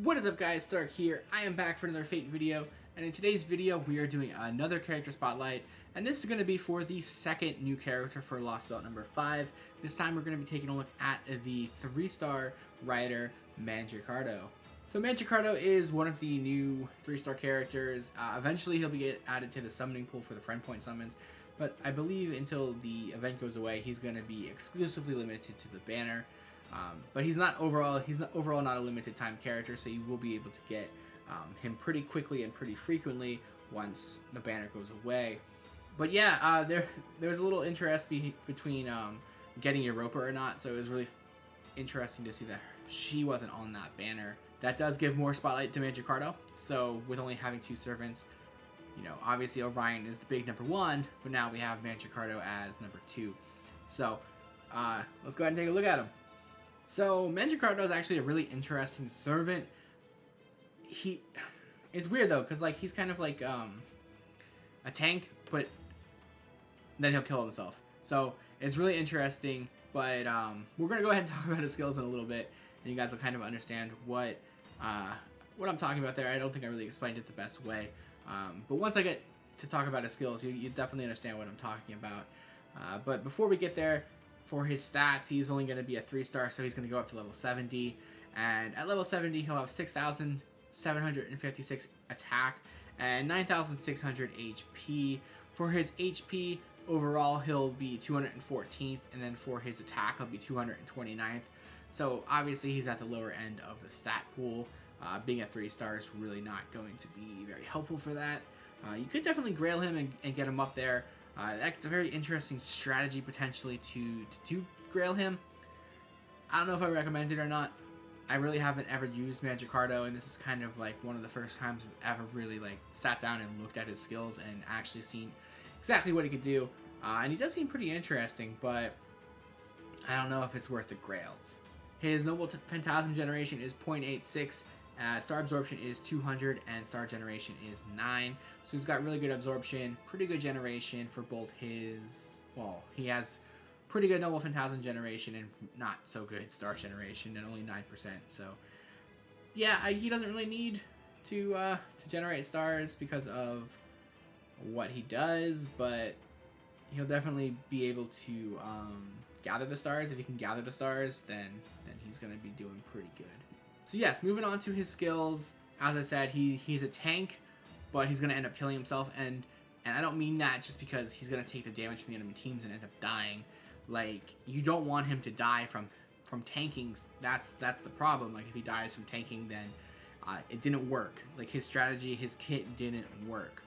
What is up, guys? Stark here. I am back for another Fate video, and in today's video we are doing another character spotlight, and this is going to be for the second new character for Lost Belt number 5. This time we're going to be taking a look at the 3-star rider Mandricardo. So Mandricardo is one of the new 3-star characters. Eventually he'll be added to the summoning pool for the friend point summons, but I believe until the event goes away he's going to be exclusively limited to the banner. But he's not overall not a limited time character, so you will be able to get him pretty quickly and pretty frequently once the banner goes away. But yeah, there's a little interest between getting Europa or not, so it was really interesting to see that she wasn't on that banner. That does give more spotlight to Mandricardo. So with only having 2 servants, you know, obviously Orion is the big number 1, but now we have Mandricardo as number 2. So let's go ahead and take a look at him. So Mandricardo is actually a really interesting servant. It's weird though, because like he's kind of like a tank, but then he'll kill himself. So it's really interesting. But we're gonna go ahead and talk about his skills in a little bit, and you guys will kind of understand what I'm talking about there. I don't think I really explained it the best way, but once I get to talk about his skills, you definitely understand what I'm talking about. But before we get there, for his stats, he's only going to be a 3-star, so he's going to go up to level 70. And at level 70, he'll have 6,756 attack and 9,600 HP. For his HP, overall, he'll be 214th, and then for his attack, he'll be 229th. So obviously, he's at the lower end of the stat pool. Being a 3-star is really not going to be very helpful for that. You could definitely grail him and get him up there. That's a very interesting strategy potentially to grail him. I don't know if I recommend it or not. I really haven't ever used Mandricardo, and this is kind of like one of the first times I've ever really like sat down and looked at his skills and actually seen exactly what he could do. And he does seem pretty interesting, but I don't know if it's worth the grails. His noble Phantasm generation is 0.86. Star absorption is 200 and star generation is 9. So he's got really good absorption, pretty good generation for both his, well, he has pretty good noble Phantasm generation and not so good star generation and only 9%. So yeah, he doesn't really need to generate stars because of what he does, but he'll definitely be able to gather the stars. If he can gather the stars, then he's going to be doing pretty good. So yes, moving on to his skills, as I said, he's a tank, but he's going to end up killing himself, and I don't mean that just because he's going to take the damage from the enemy teams and end up dying. Like, you don't want him to die from tanking. That's the problem. Like, if he dies from tanking, then it didn't work. Like, his strategy, his kit didn't work.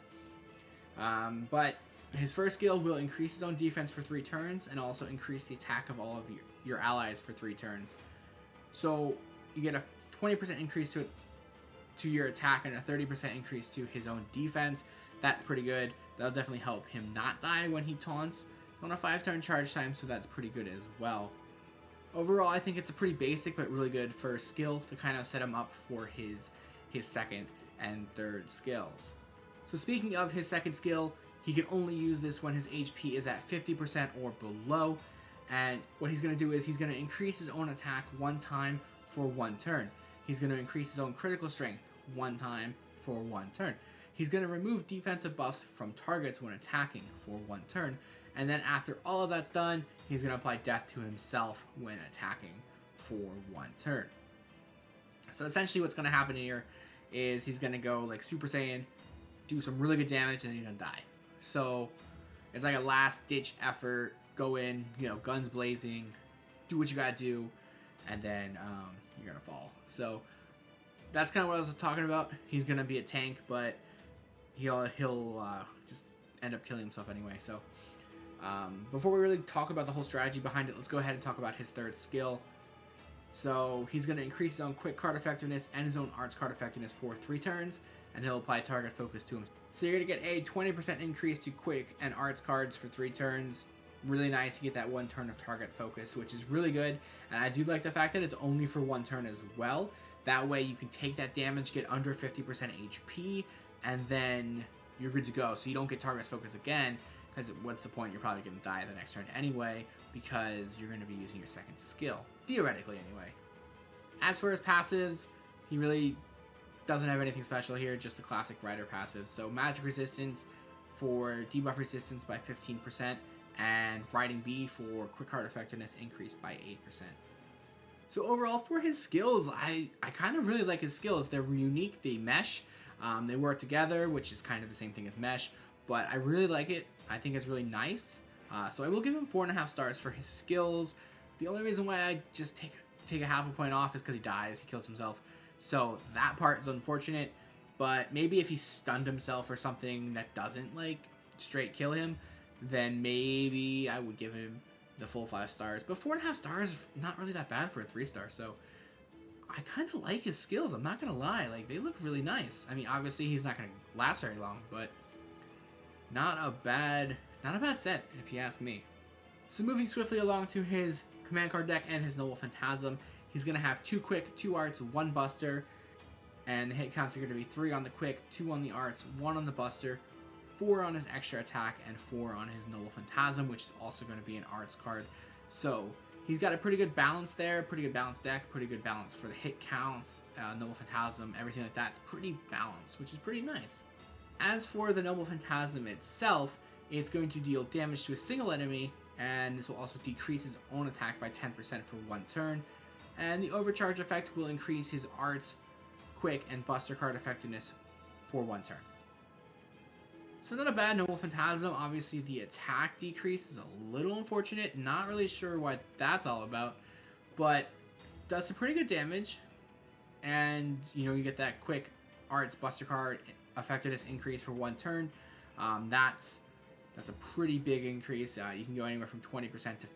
But his first skill will increase his own defense for 3 turns and also increase the attack of all of your allies for 3 turns. So you get a 20% increase to your attack and a 30% increase to his own defense. That's pretty good. That'll definitely help him not die when he taunts. It's on a 5-turn charge time, so that's pretty good as well. Overall, I think it's a pretty basic but really good first skill to kind of set him up for his second and third skills. So speaking of his second skill, he can only use this when his HP is at 50% or below. And what he's going to do is he's going to increase his own attack 1 time for 1 turn. He's going to increase his own critical strength 1 time for 1 turn. He's going to remove defensive buffs from targets when attacking for 1 turn. And then after all of that's done, he's going to apply death to himself when attacking for 1 turn. So essentially what's going to happen here is he's going to go like Super Saiyan, do some really good damage, and then he's going to die. So it's like a last ditch effort. Go in, you know, guns blazing, do what you got to do, and then you're going to fall. So that's kind of what I was talking about. He's going to be a tank, but he'll just end up killing himself anyway. So before we really talk about the whole strategy behind it, let's go ahead and talk about his third skill. So he's going to increase his own quick card effectiveness and his own arts card effectiveness for 3 turns, and he'll apply target focus to him. So you're going to get a 20% increase to quick and arts cards for 3 turns. Really nice to get that 1 turn of target focus, which is really good. And I do like the fact that it's only for 1 turn as well. That way you can take that damage, get under 50% HP, and then you're good to go. So you don't get target focus again, because what's the point? You're probably going to die the next turn anyway, because you're going to be using your second skill. Theoretically anyway. As for his passives, He really doesn't have anything special here, just the classic Rider passive. So magic resistance for debuff resistance by 15%, and Riding B for quick card effectiveness increased by 8%. So overall, for his skills, I kind of really like his skills. They're unique, they mesh, they work together, which is kind of the same thing as mesh, but I really like it. I think it's really nice. So I will give him 4.5 stars for his skills. The only reason why I just take a half a point off is because he dies, he kills himself. So that part is unfortunate, but maybe if he stunned himself or something that doesn't like straight kill him, then maybe I would give him the full 5 stars. But 4.5 stars, not really that bad for a 3-star. So I kind of like his skills. I'm not gonna lie, like they look really nice. I mean, obviously he's not gonna last very long, but not a bad set if you ask me. So moving swiftly along to his command card deck and his Noble Phantasm, he's gonna have 2 quick, 2 arts, 1 buster, and the hit counts are gonna be 3 on the quick, 2 on the arts, 1 on the buster, 4 on his extra attack, and 4 on his Noble Phantasm, which is also going to be an arts card. So he's got a pretty good balance there, pretty good balanced deck, pretty good balance for the hit counts, Noble Phantasm, everything like that. It's pretty balanced, which is pretty nice. As for the Noble Phantasm itself, it's going to deal damage to a single enemy, and this will also decrease his own attack by 10% for 1 turn. And the overcharge effect will increase his arts, quick, and buster card effectiveness for 1 turn. So not a bad Noble Phantasm. Obviously the attack decrease is a little unfortunate. Not really sure what that's all about, but does some pretty good damage. And you know, you get that quick arts buster card effectiveness increase for 1 turn. That's a pretty big increase. You can go anywhere from 20% to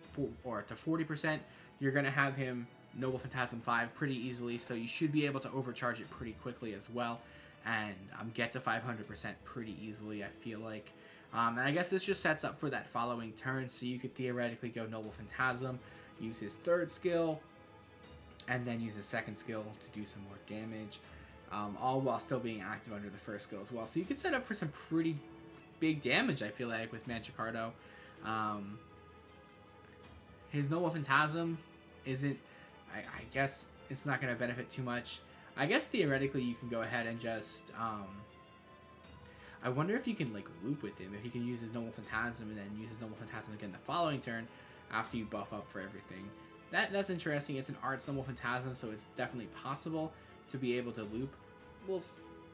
40%. You're gonna have him Noble Phantasm 5 pretty easily, so you should be able to overcharge it pretty quickly as well, and get to 500% pretty easily, I feel like. And I guess this just sets up for that following turn, so you could theoretically go Noble Phantasm, use his 3rd skill, and then use his 2nd skill to do some more damage, all while still being active under the 1st skill as well. So you could set up for some pretty big damage, I feel like, with Mandricardo. His Noble Phantasm isn't, I guess it's not going to benefit too much. I guess theoretically you can go ahead and just, I wonder if you can like loop with him, if you can use his Noble Phantasm and then use his Noble Phantasm again the following turn after you buff up for everything. That's interesting. It's an arts Noble Phantasm, so it's definitely possible to be able to loop. Well,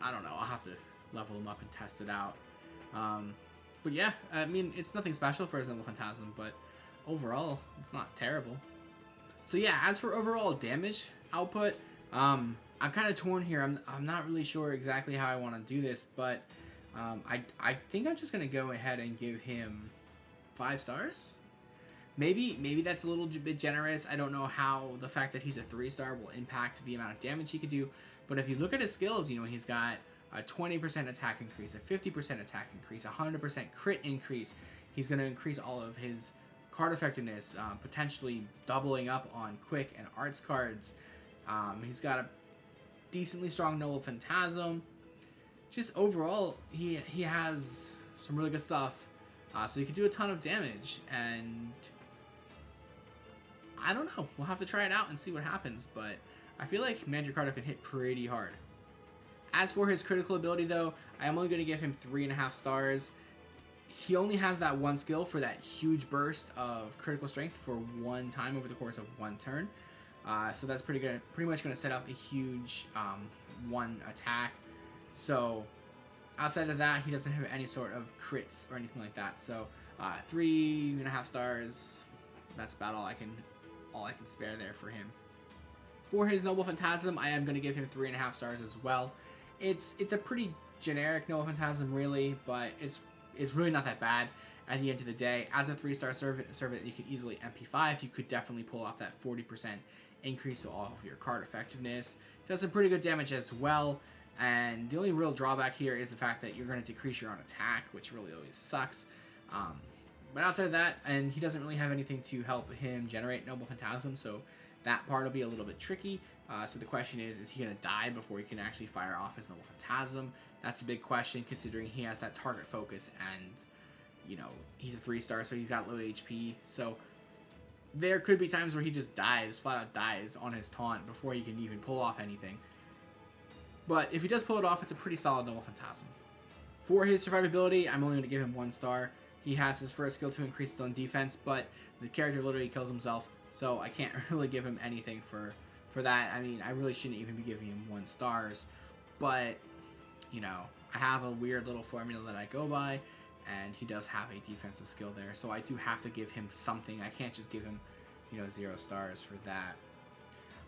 I don't know, I'll have to level him up and test it out. But yeah, I mean, it's nothing special for his Noble Phantasm, but overall, it's not terrible. So yeah, as for overall damage output, I'm kind of torn here. I'm not really sure exactly how I want to do this, but I think I'm just gonna go ahead and give him 5 stars. Maybe that's a little bit generous. I don't know how the fact that he's a 3-star will impact the amount of damage he could do. But if you look at his skills, you know, he's got a 20% attack increase, a 50% attack increase, a 100% crit increase. He's gonna increase all of his card effectiveness, potentially doubling up on quick and arts cards. He's got a decently strong Noble Phantasm. Just overall, he has some really good stuff. So he could do a ton of damage, and I don't know. We'll have to try it out and see what happens, but I feel like Mandricardo can hit pretty hard. As for his critical ability, though, I am only going to give him 3.5 stars. He only has that 1 skill for that huge burst of critical strength for 1 time over the course of 1 turn. So that's pretty good. Pretty much going to set up a huge 1 attack. So outside of that, he doesn't have any sort of crits or anything like that. So 3.5 stars. That's about all I can spare there for him. For his Noble Phantasm, I am going to give him 3.5 stars as well. It's a pretty generic Noble Phantasm, really, but it's really not that bad at the end of the day. As a 3-star servant you could easily MP5. You could definitely pull off that 40% increase to all of your card effectiveness. Does some pretty good damage as well. And the only real drawback here is the fact that you're going to decrease your own attack, which really always sucks. But outside of that, and he doesn't really have anything to help him generate Noble Phantasm, so that part will be a little bit tricky. So the question is he going to die before he can actually fire off his Noble Phantasm? That's a big question, considering he has that target focus, and, you know, he's a 3-star, so he's got low HP. So there could be times where he just dies, flat out dies on his taunt before he can even pull off anything. But if he does pull it off, it's a pretty solid Noble Phantasm. For his survivability, I'm only going to give him 1 star. He has his first skill to increase his own defense, but the character literally kills himself, so I can't really give him anything for that. I mean, I really shouldn't even be giving him 1 stars, but, you know, I have a weird little formula that I go by, and he does have a defensive skill there, so I do have to give him something. I can't just give him, you know, 0 stars for that.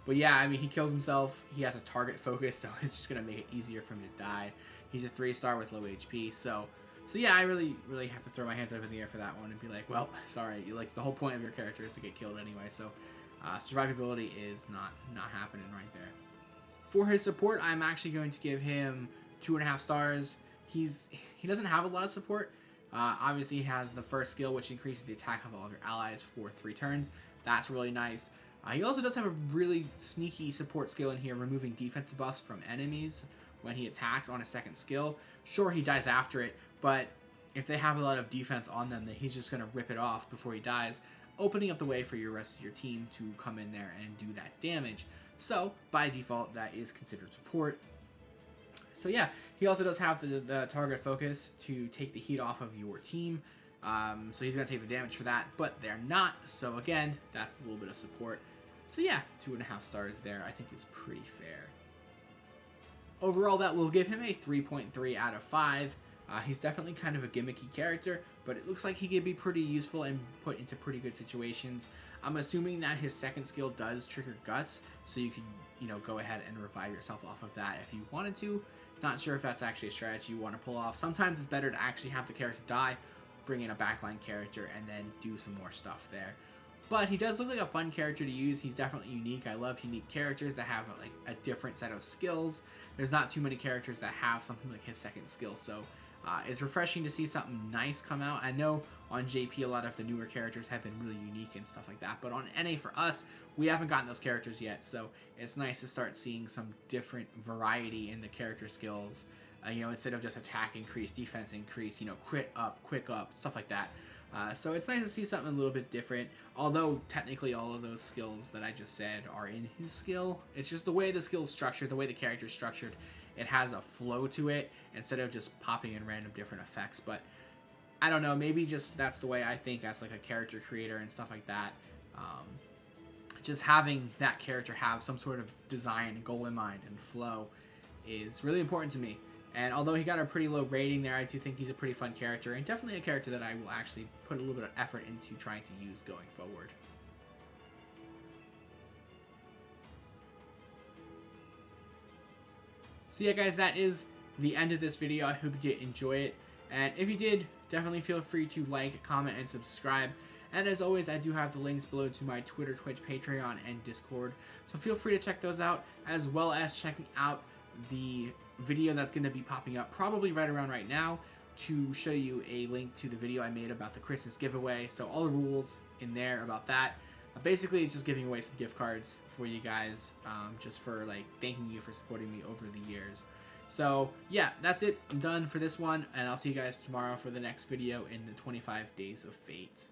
But yeah, I mean, he kills himself. He has a target focus, so it's just going to make it easier for him to die. He's a 3-star with low HP, so yeah, I really have to throw my hands up in the air for that one and be like, well, sorry, like, the whole point of your character is to get killed anyway, so survivability is not happening right there. For his support, I'm actually going to give him 2.5 stars. He doesn't have a lot of support. Obviously, he has the first skill, which increases the attack of all of your allies for 3 turns. That's really nice. He also does have a really sneaky support skill in here, removing defensive buffs from enemies when he attacks on a second skill. Sure, he dies after it, but if they have a lot of defense on them, then he's just going to rip it off before he dies, opening up the way for your rest of your team to come in there and do that damage. So, by default, that is considered support. So yeah, he also does have the target focus to take the heat off of your team. So he's going to take the damage for that, but they're not. So again, that's a little bit of support. So yeah, 2.5 stars there I think is pretty fair. Overall, that will give him a 3.3 out of 5. He's definitely kind of a gimmicky character, but it looks like he could be pretty useful and put into pretty good situations. I'm assuming that his second skill does trigger Guts, so you can, you know, go ahead and revive yourself off of that if you wanted to. Not sure if that's actually a strategy you want to pull off. Sometimes it's better to actually have the character die, bring in a backline character, and then do some more stuff there. But he does look like a fun character to use. He's definitely unique. I love unique characters that have like a different set of skills. There's not too many characters that have something like his second skill, so it's refreshing to see something nice come out. I know on JP a lot of the newer characters have been really unique and stuff like that, but on NA for us, we haven't gotten those characters yet, so it's nice to start seeing some different variety in the character skills. You know, instead of just attack increase, defense increase, you know, crit up, quick up, stuff like that. So it's nice to see something a little bit different, although technically all of those skills that I just said are in his skill. It's just the way the skill is structured, the way the character is structured. It has a flow to it instead of just popping in random different effects. But I don't know, maybe just that's the way I think as like a character creator and stuff like that. Just having that character have some sort of design and goal in mind and flow is really important to me. And although he got a pretty low rating there, I do think he's a pretty fun character, and definitely a character that I will actually put a little bit of effort into trying to use going forward. So yeah guys, that is the end of this video. I hope you did enjoy it. And if you did, definitely feel free to like, comment, and subscribe. And as always, I do have the links below to my Twitter, Twitch, Patreon, and Discord. So feel free to check those out, as well as checking out the video that's going to be popping up probably right around right now to show you a link to the video I made about the Christmas giveaway. So all the rules in there about that. Basically, it's just giving away some gift cards for you guys, just for like thanking you for supporting me over the years. So yeah, that's it. I'm done for this one, and I'll see you guys tomorrow for the next video in the 25 Days of Fate.